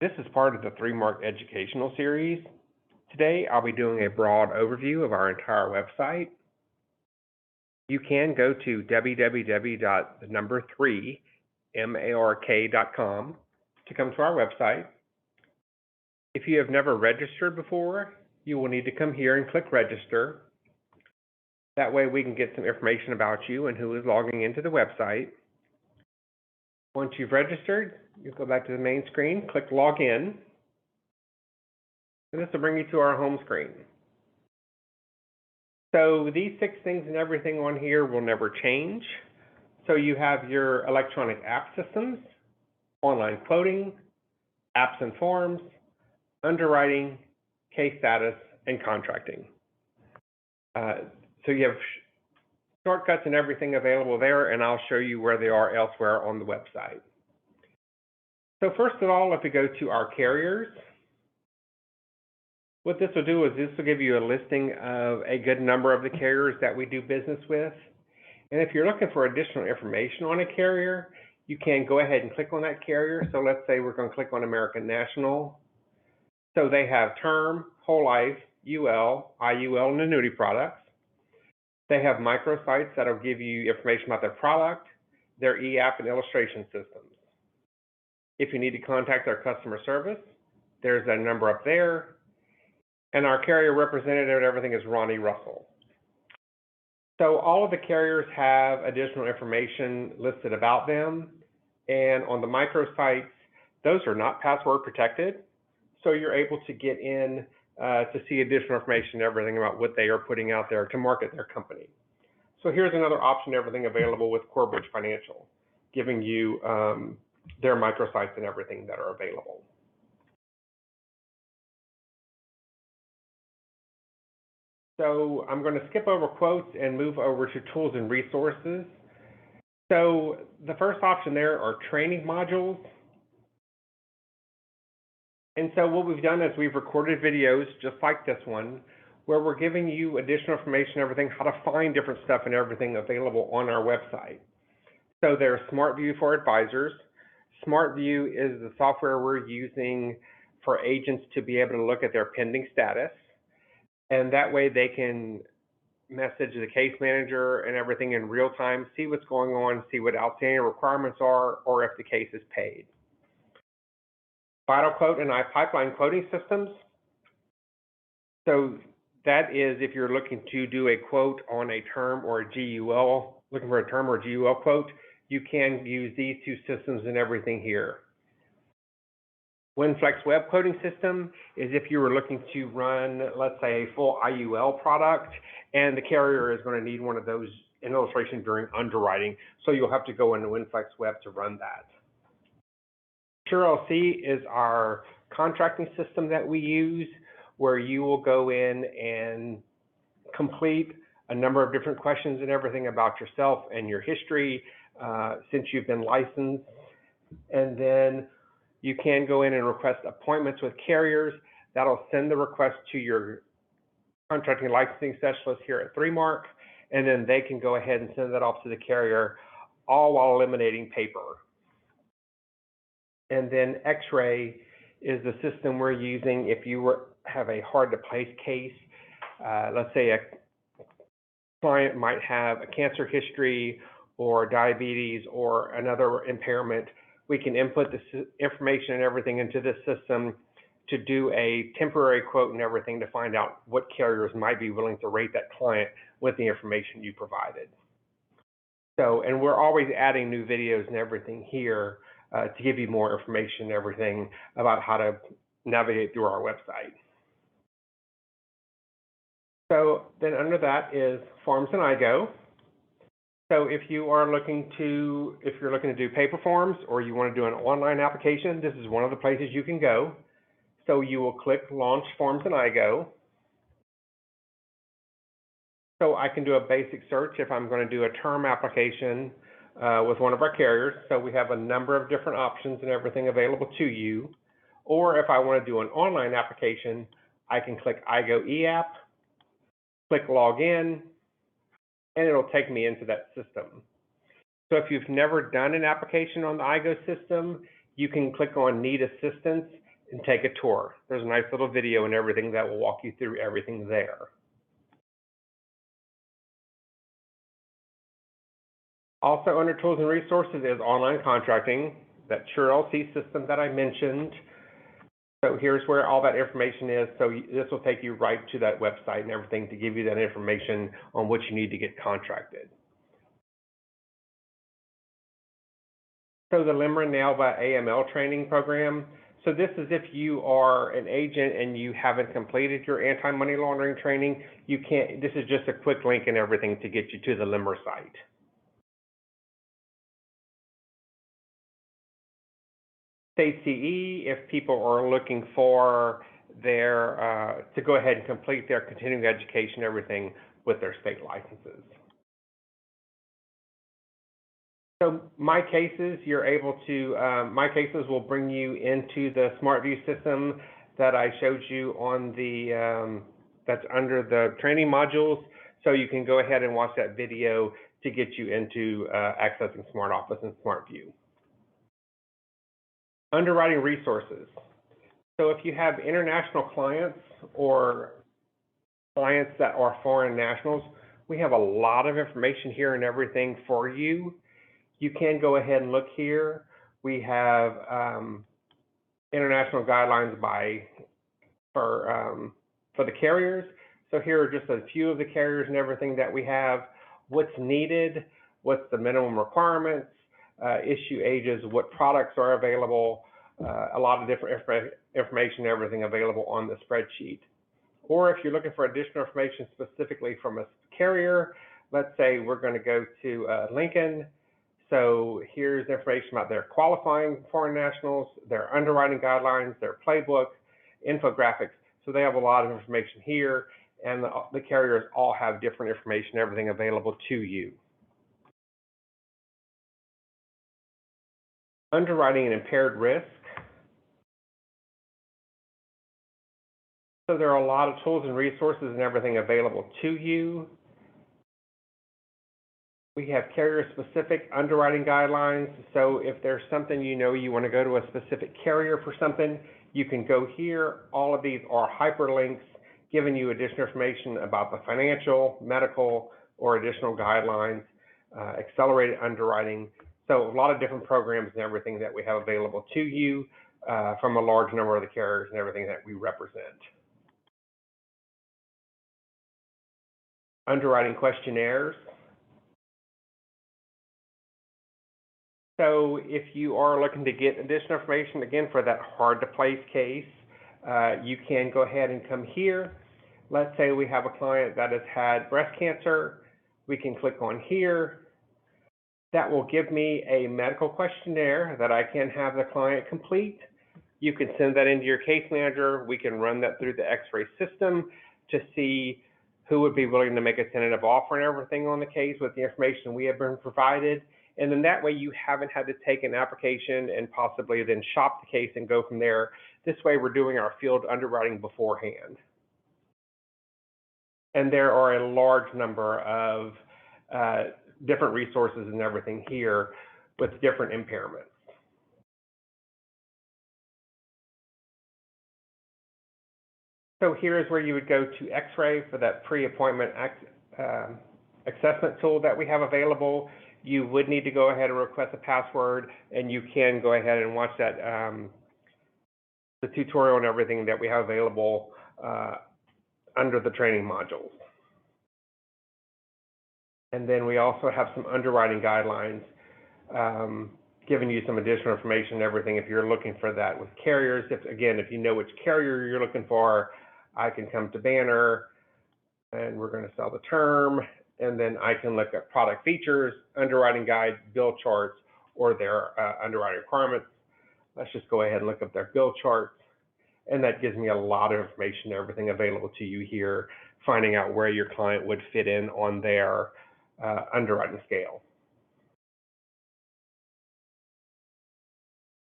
This is part of the 3Mark educational series. Today, I'll be doing a broad overview of our entire website. You can go to www.3mark.com to come to our website. If you have never registered before, you will need to come here and click register. That way we can get some information about you and who is logging into the website. Once you've registered, you'll go back to the main screen, click login, and this will bring you to our home screen. So these 6 things and everything on here will never change. So you have your electronic app systems, online quoting, apps and forms, underwriting, case status, and contracting. So you have shortcuts and everything available there, and I'll show you where they are elsewhere on the website. So first of all, if we go to our carriers, what this will do is this will give you a listing of a good number of the carriers that we do business with. And if you're looking for additional information on a carrier, you can go ahead and click on that carrier. So let's say we're going to click on American National. So they have term, whole life, UL, IUL, and annuity products. They have microsites that'll give you information about their product, their e-app, and illustration systems. If you need to contact our customer service, there's a number up there. And our carrier representative and everything is Ronnie Russell. So all of the carriers have additional information listed about them. And on the microsites, those are not password protected. So you're able to get in to see additional information and everything about what they are putting out there to market their company. So here's another option, everything available with Corebridge Financial, giving you their microsites and everything that are available. So I'm going to skip over quotes and move over to tools and resources. So the first option there are training modules. And so what we've done is we've recorded videos just like this one, where we're giving you additional information, everything, how to find different stuff and everything available on our website. So there's SmartView for advisors. SmartView is the software we're using for agents to be able to look at their pending status. And that way they can message the case manager and everything in real time, see what's going on, see what outstanding requirements are, or if the case is paid. VitalQuote and iPipeline quoting systems. So that is if you're looking to do a quote on a term or a GUL, looking for a term or GUL quote, you can use these 2 systems and everything here. WinFlex Web Quoting System is if you were looking to run, let's say, a full IUL product, and the carrier is going to need one of those in illustration during underwriting, so you'll have to go into WinFlex Web to run that. SureLC is our contracting system that we use, where you will go in and complete a number of different questions and everything about yourself and your history since you've been licensed. And then you can go in and request appointments with carriers. That'll send the request to your contracting licensing specialist here at 3Mark, and then they can go ahead and send that off to the carrier, all while eliminating paper. And then X-Ray is the system we're using if you have a hard-to-place case. Let's say a client might have a cancer history or diabetes or another impairment. We can input this information and everything into this system to do a temporary quote and everything to find out what carriers might be willing to rate that client with the information you provided. So, and we're always adding new videos and everything here to give you more information and everything about how to navigate through our website. So then under that is Forms and iGo. So if you're looking to do paper forms or you want to do an online application, this is one of the places you can go. So you will click Launch Forms and iGo. So I can do a basic search if I'm going to do a term application with one of our carriers. So we have a number of different options and everything available to you. Or if I want to do an online application, I can click iGo eApp, click Login, and it'll take me into that system. So if you've never done an application on the iGo system, you can click on Need Assistance, and take a tour. There's a nice little video and everything that will walk you through everything there. Also under tools and resources is online contracting, that SureLC system that I mentioned. So here's where all that information is. So this will take you right to that website and everything to give you that information on what you need to get contracted. So the LIMRA Nail by AML training program. So this is if you are an agent and you haven't completed your anti-money laundering training, you can't, this is just a quick link and everything to get you to the LIMRA site. State CE, if people are looking for their, to go ahead and complete their continuing education, everything with their state licenses. So my cases, you're able to, my cases will bring you into the SmartView system that I showed you on the, that's under the training modules. So you can go ahead and watch that video to get you into accessing SmartOffice and SmartView. Underwriting resources. So if you have international clients or clients that are foreign nationals, we have a lot of information here and everything for you. You can go ahead and look here. We have international guidelines for the carriers. So here are just a few of the carriers and everything that we have. What's needed, what's the minimum requirements, issue ages, what products are available, a lot of different information, everything available on the spreadsheet. Or if you're looking for additional information specifically from a carrier, let's say we're going to go to Lincoln. So here's information about their qualifying foreign nationals, their underwriting guidelines, their playbook, infographics. So they have a lot of information here, and the carriers all have different information, everything available to you. Underwriting and impaired risk. So there are a lot of tools and resources and everything available to you. We have carrier-specific underwriting guidelines. So if there's something you know you want to go to a specific carrier for something, you can go here. All of these are hyperlinks giving you additional information about the financial, medical, or additional guidelines, accelerated underwriting. So a lot of different programs and everything that we have available to you from a large number of the carriers and everything that we represent. Underwriting questionnaires. So if you are looking to get additional information, again, for that hard to place case, you can go ahead and come here. Let's say we have a client that has had breast cancer. We can click on here. That will give me a medical questionnaire that I can have the client complete. You can send that into your case manager. We can run that through the X-ray system to see who would be willing to make a tentative offer and everything on the case with the information we have been provided. And then that way you haven't had to take an application and possibly then shop the case and go from there. This way we're doing our field underwriting beforehand. And there are a large number of different resources and everything here with different impairments. So here's where you would go to X-ray for that pre-appointment assessment tool that we have available. You would need to go ahead and request a password, and you can go ahead and watch that the tutorial and everything that we have available under the training modules. And then we also have some underwriting guidelines giving you some additional information and everything if you're looking for that with carriers. If you know which carrier you're looking for, I can come to Banner and we're going to sell the term, and then I can look at product features, underwriting guide, bill charts, or their underwriting requirements. Let's just go ahead and look up their bill charts, and that gives me a lot of information, everything available to you here, finding out where your client would fit in on their underwriting scale.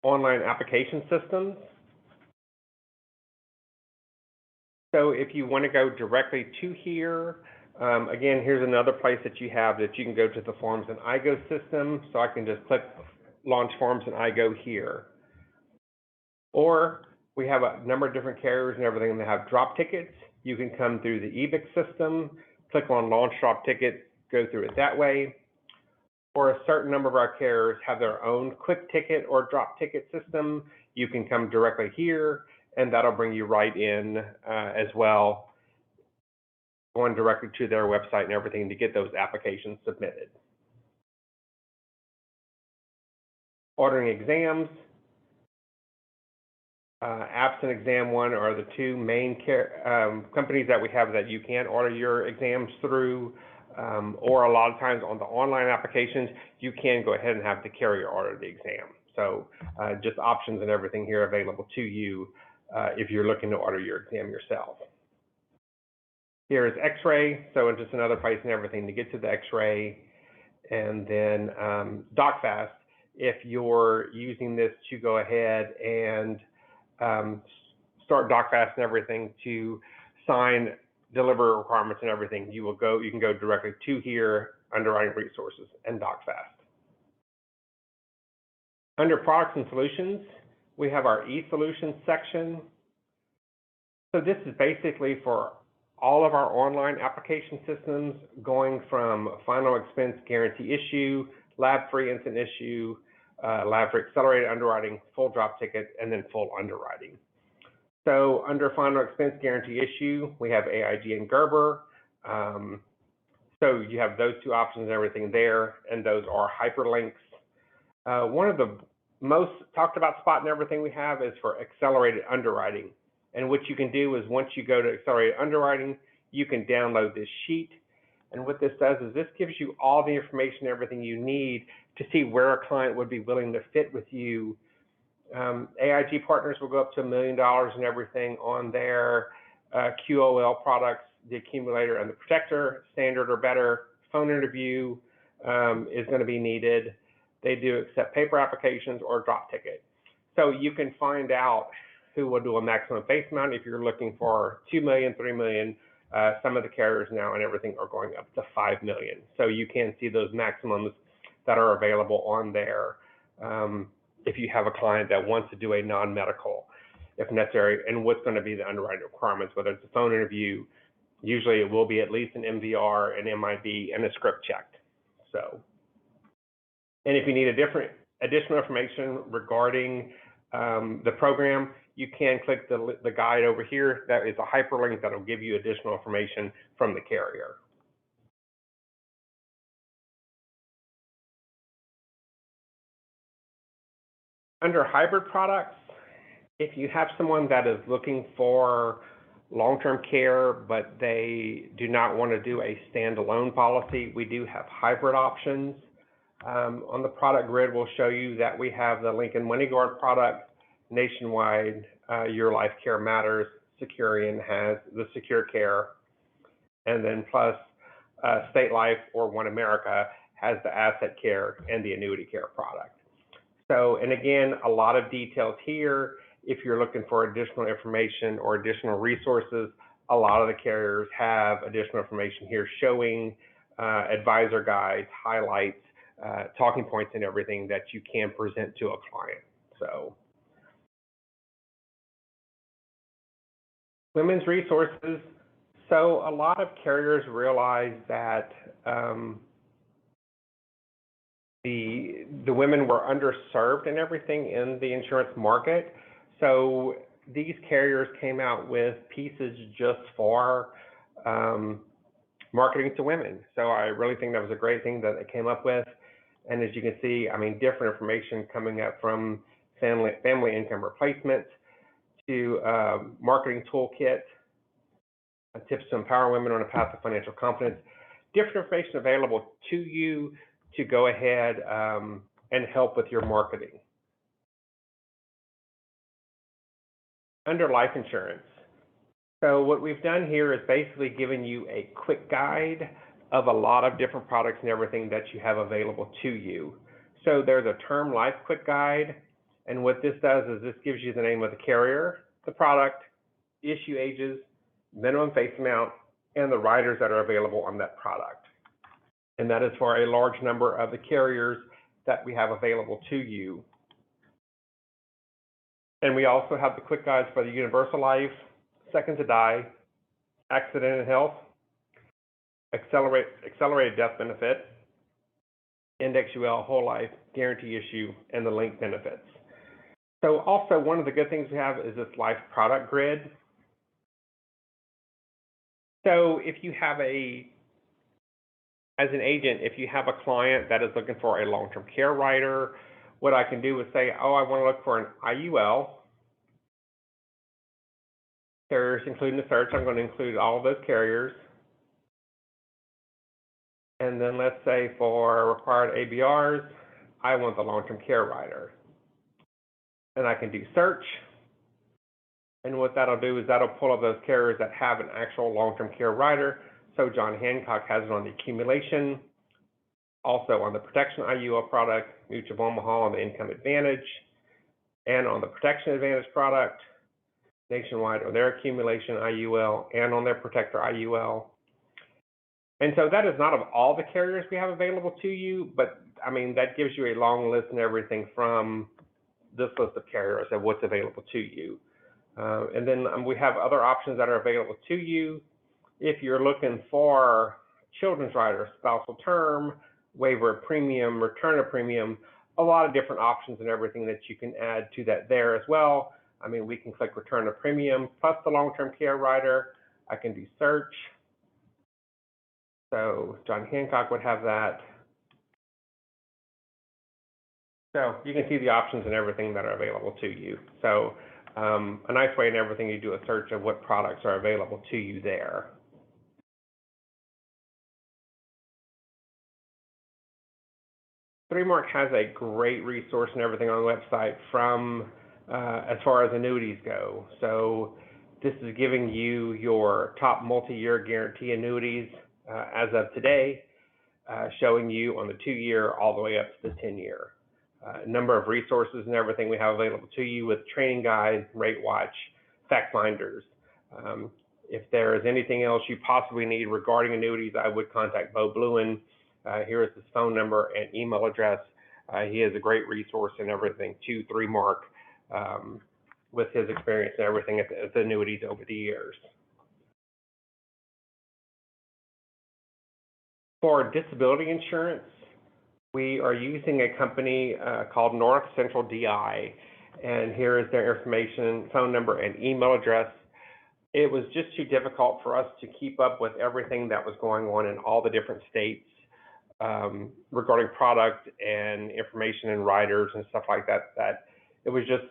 Online application systems. So if you want to go directly to here, again, here's another place that you have that you can go to the Forms and iGo system. So I can just click Launch Forms and iGo here. Or We have a number of different carriers and everything that have drop tickets. You can come through the EBIC system, click on launch drop ticket, go through it that way. Or a certain number of our carriers have their own quick ticket or drop ticket system. You can come directly here, and that'll bring you right in as well, going directly to their website and everything to get those applications submitted. Ordering exams. Apps and Exam One are the two main companies that we have that you can order your exams through, or a lot of times on the online applications, you can go ahead and have the carrier order the exam. So just options and everything here available to you if you're looking to order your exam yourself. Here is X-ray, so it's just another place and everything to get to the X-ray. And then DocFast, if you're using this to go ahead and start DocFast and everything to sign deliver requirements and everything, you can go directly to here, underwriting resources and DocFast. Under products and solutions, we have our eSolutions section. So this is basically for all of our online application systems, going from final expense guarantee issue, lab-free instant issue, lab-free accelerated underwriting, full drop ticket, and then full underwriting. So under final expense guarantee issue, we have AIG and Gerber. So you have those two options and everything there, and those are hyperlinks. One of the most talked about spot and everything we have is for accelerated underwriting. And what you can do is once you go to accelerated underwriting, you can download this sheet. And what this does is this gives you all the information, everything you need to see where a client would be willing to fit with you. AIG partners will go up to $1 million and everything on their QOL products, the accumulator and the protector, standard or better. Phone interview is going to be needed. They do accept paper applications or drop ticket. So you can find out who will do a maximum face amount if you're looking for 2 million, 3 million. Some of the carriers now and everything are going up to 5 million. So you can see those maximums that are available on there if you have a client that wants to do a non-medical if necessary, and what's going to be the underwriting requirements, whether it's a phone interview. Usually it will be at least an MVR, an MIB, and a script checked. So, and if you need additional information regarding the program, you can click the guide over here. That is a hyperlink that will give you additional information from the carrier. Under hybrid products, if you have someone that is looking for long-term care, but they do not want to do a standalone policy, we do have hybrid options. On the product grid, we'll show you that we have the Lincoln MoneyGuard product, Nationwide, Your Life Care Matters, Securian has the Secure Care, and then plus State Life or One America has the Asset Care and the Annuity Care product. So, and again, a lot of details here. If you're looking for additional information or additional resources, a lot of the carriers have additional information here showing advisor guides, highlights, talking points and everything that you can present to a client. So, women's resources. So a lot of carriers realize that the women were underserved and everything in the insurance market. So these carriers came out with pieces just for marketing to women. So I really think that was a great thing that they came up with. And as you can see, I mean, different information coming up from family income replacement to marketing toolkit, tips to empower women on a path to financial confidence, different information available to you to go ahead and help with your marketing. Under life insurance. So what we've done here is basically given you a quick guide of a lot of different products and everything that you have available to you. So there's a term life quick guide. And what this does is this gives you the name of the carrier, the product, issue ages, minimum face amount, and the riders that are available on that product. And that is for a large number of the carriers that we have available to you. And we also have the quick guides for the Universal Life, Second to Die, Accident and Health, Accelerated Death Benefit, Index UL, Whole Life, Guarantee Issue, and the Link Benefits. So also one of the good things we have is this Life Product Grid. So if you have as an agent, if you have a client that is looking for a long-term care rider, what I can do is say, oh, I want to look for an IUL. Carriers including the search, I'm going to include all of those carriers. And then let's say for required ABRs, I want the long-term care rider. And I can do search. And what that'll do is that'll pull up those carriers that have an actual long-term care rider. So John Hancock has it on the accumulation, also on the protection IUL product, Mutual of Omaha on the Income Advantage, and on the Protection Advantage product, Nationwide on their accumulation IUL, and on their Protector IUL. And so that is not of all the carriers we have available to you, but I mean, that gives you a long list and everything from this list of carriers of what's available to you. And then we have other options that are available to you. If you're looking for children's rider, spousal term, waiver of premium, return of premium, a lot of different options and everything that you can add to that there as well. I mean, we can click return of premium plus the long-term care rider. I can do search. So John Hancock would have that. So you can see the options and everything that are available to you. So a nice way in everything, you do a search of what products are available to you there. ThreeMark has a great resource and everything on the website from as far as annuities go. So this is giving you your top multi-year guarantee annuities as of today, showing you on the 2-year all the way up to the 10-year. Number of resources and everything we have available to you with training guide, rate watch, fact finders. If there is anything else you possibly need regarding annuities, I would contact Bo Bluen. Here is his phone number and email address. He is a great resource and everything to ThreeMark with his experience and everything at the annuities over the years. For disability insurance, we are using a company called North Central DI, and here is their information, phone number, and email address. It was just too difficult for us to keep up with everything that was going on in all the different states regarding product and information and riders and stuff like that, that it was just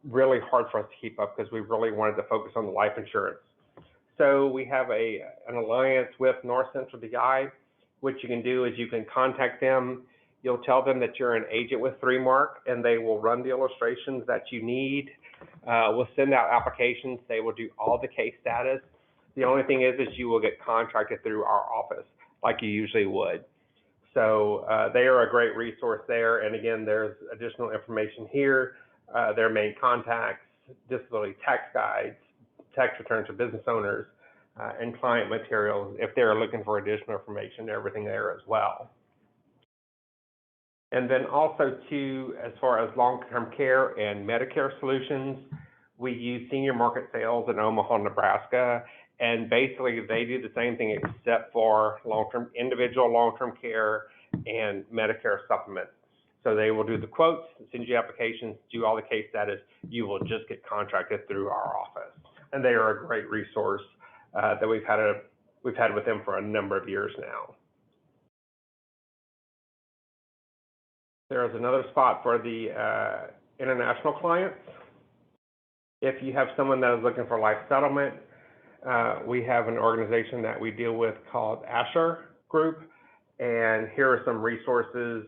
really hard for us to keep up because we really wanted to focus on the life insurance. So we have an alliance with North Central DI. What you can do is you can contact them. You'll tell them that you're an agent with ThreeMark, and they will run the illustrations that you need. We'll send out applications. They will do all the case status. The only thing is you will get contracted through our office like you usually would. So they are a great resource there. And again, there's additional information here. Their main contacts, disability tax guides, tax returns for business owners, and client materials if they're looking for additional information, everything there as well. And then also too, as far as long-term care and Medicare solutions, we use Senior Market Sales in Omaha, Nebraska, and basically they do the same thing except for individual long-term care and Medicare supplements. So they will do the quotes, send you applications, do all the case status. You will just get contracted through our office, and they are a great resource that we've had with them for a number of years now. There is another spot for the international clients. If you have someone that is looking for life settlement, we have an organization that we deal with called Asher Group, and here are some resources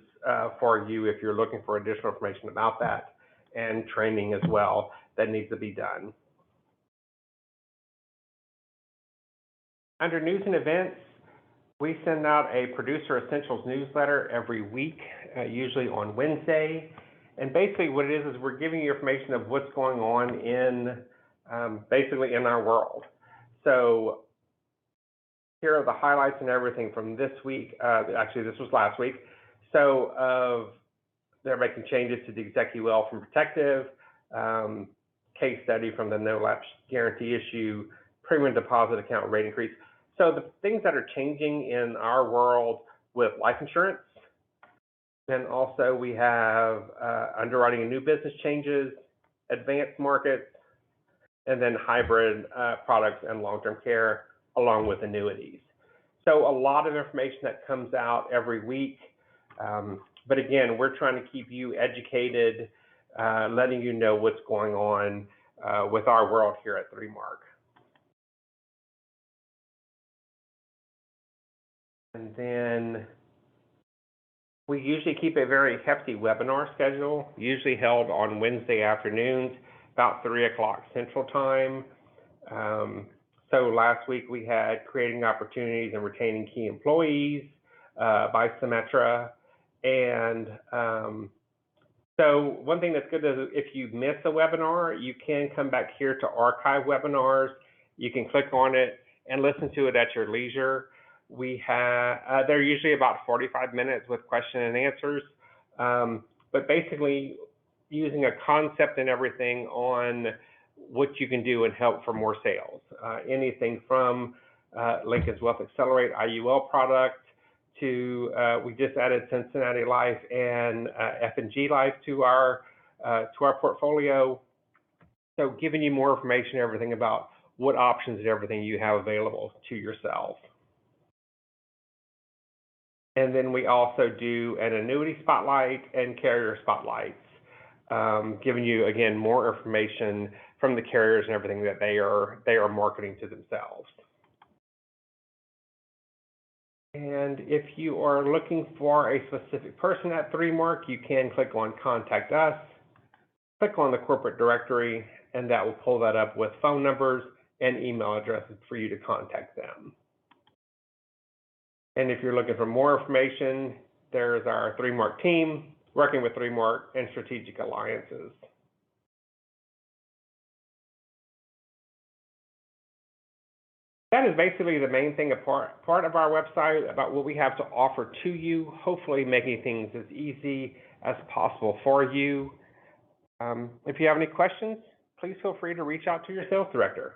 for you if you're looking for additional information about that and training as well that needs to be done. Under news and events, we send out a Producer Essentials newsletter every week, usually on Wednesday. And basically what it is we're giving you information of what's going on in, basically in our world. So here are the highlights and everything from this week. Actually, this was last week. So they're making changes to the exec UL from Protective. case study from the no lapse guarantee issue, premium deposit account rate increase. So the things that are changing in our world with life insurance. And also we have underwriting and new business changes, advanced markets, and then hybrid products and long-term care, along with annuities. So a lot of information that comes out every week. But again, we're trying to keep you educated, letting you know what's going on with our world here at 3Mark. And then we usually keep a very hefty webinar schedule, usually held on Wednesday afternoons, about 3 o'clock Central Time. So last week we had Creating Opportunities and Retaining Key Employees by Symetra. And so one thing that's good is if you miss a webinar, you can come back here to archive webinars. You can click on it and listen to it at your leisure. We have, they're usually about 45 minutes with question and answers, but basically using a concept and everything on what you can do and help for more sales. Anything from Lincoln's Wealth Accelerate IUL product to, we just added Cincinnati Life and F&G Life to our portfolio. So giving you more information, everything about what options and everything you have available to yourself. And then we also do an annuity spotlight and carrier spotlights, giving you, again, more information from the carriers and everything that they are marketing to themselves. And if you are looking for a specific person at 3Mark, you can click on Contact Us, click on the corporate directory, and that will pull that up with phone numbers and email addresses for you to contact them. And if you're looking for more information, there's our 3Mark team working with 3Mark and strategic alliances. That is basically the main thing, part of our website about what we have to offer to you, hopefully making things as easy as possible for you. If you have any questions, please feel free to reach out to your sales director.